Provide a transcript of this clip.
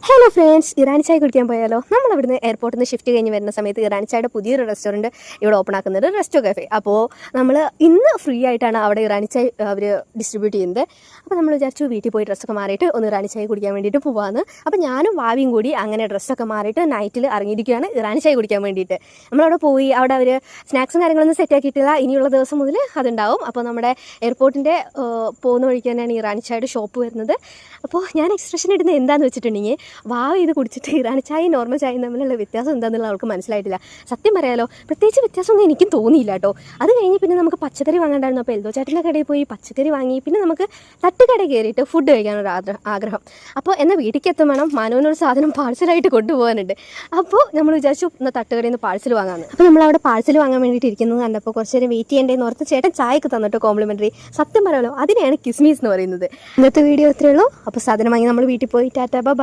Hello friends, Irani ചായ കുടിക്കാൻ പോയാലോ? നമ്മൾ അവിടുന്ന് എയർപോർട്ടിൽ നിന്ന് ഷിഫ്റ്റ് കഴിഞ്ഞ് വരുന്ന സമയത്ത് ഇറാനി ചായയുടെ പുതിയൊരു റെസ്റ്റോറൻറ്റ് ഇവിടെ ഓപ്പൺ ആക്കുന്നുണ്ട്, റെസ്റ്റോ കഫേ. അപ്പോൾ നമ്മൾ ഇന്ന് ഫ്രീ ആയിട്ടാണ് അവിടെ ഇറാനി ചായ അവർ ഡിസ്ട്രിബ്യൂട്ട് ചെയ്യുന്നത്. അപ്പോൾ നമ്മൾ വിചാരിച്ചു വീട്ടിൽ പോയി ഡ്രസ്സൊക്കെ മാറിയിട്ട് ഒന്ന് ഇറാനി ചായ കുടിക്കാൻ വേണ്ടിയിട്ട് പോകാമെന്ന്. അപ്പോൾ ഞാനും വാവിയും കൂടി അങ്ങനെ ഡ്രസ്സൊക്കെ മാറിയിട്ട് നൈറ്റിൽ ഇറങ്ങിയിരിക്കുകയാണ് ഇറാനി ചായ കുടിക്കാൻ വേണ്ടിയിട്ട്. നമ്മളവിടെ പോയി അവിടെ അവർ സ്നാക്സും കാര്യങ്ങളൊന്നും സെറ്റ് ആക്കിയിട്ടില്ല, ഇനിയുള്ള ദിവസം മുതൽ അതുണ്ടാവും. അപ്പോൾ നമ്മുടെ എയർപോർട്ടിൻ്റെ പോകുന്ന വഴിക്ക് തന്നെയാണ് ഇറാനി ചായയുടെ ഷോപ്പ് വരുന്നത്. അപ്പോൾ ഞാൻ എക്സ്പ്രഷൻ ഇടുന്നത് എന്താണെന്ന് വെച്ചിട്ടുണ്ടെങ്കിൽ, വാവ് ഇത് കുടിച്ചിട്ട് ഇറാനി ചായയും നോർമൽ ചായയും തമ്മിലുള്ള വ്യത്യാസം എന്താണെന്നുള്ള അവൾക്ക് മനസ്സിലായിട്ടില്ല. സത്യം പറയാലോ, പ്രത്യേകിച്ച് വ്യത്യാസമൊന്നും എനിക്കും തോന്നിയില്ല കേട്ടോ. അത് കഴിഞ്ഞ് പിന്നെ നമുക്ക് പച്ചക്കറി വാങ്ങണ്ടായിരുന്നു. അപ്പോൾ എൽദോ ചാട്ടിൻ്റെ കടയിൽ പോയി പച്ചക്കറി വാങ്ങി. പിന്നെ നമുക്ക് തട്ടുകട കയറിയിട്ട് ഫുഡ് കഴിക്കാനൊരു ആഗ്രഹം. അപ്പോൾ എന്നാൽ വീട്ടിലേക്ക് എത്തും വേണം, മാനുവിനൊരു സാധനം പാഴ്സലായിട്ട് കൊണ്ടുപോകാനുണ്ട്. അപ്പോൾ നമ്മൾ വിചാരിച്ചു എന്നാൽ തട്ടുകടയിൽ നിന്ന് പാഴ്സൽ വാങ്ങാമെന്ന്. അപ്പോൾ നമ്മളവിടെ പാഴ്സൽ വാങ്ങാൻ വേണ്ടിയിട്ട് ഇരിക്കുന്നത് കണ്ടപ്പോൾ കുറച്ച് നേരം വെയിറ്റ് ചെയ്യേണ്ടതെന്ന് ഓർത്ത് ചേട്ടൻ ചായക്ക് തന്നിട്ട് കോംപ്ലിമെൻ്ററി. സത്യം പറയാലോ, അതിനെയാണ് കിസ്മീസ് എന്ന് പറയുന്നത്. ഇന്നത്തെ വീഡിയോ ഇത്രയേ ഉള്ളൂ. അപ്പോൾ സാധനം വാങ്ങി നമ്മൾ വീട്ടിൽ പോയി ടാറ്റാ ബൈ.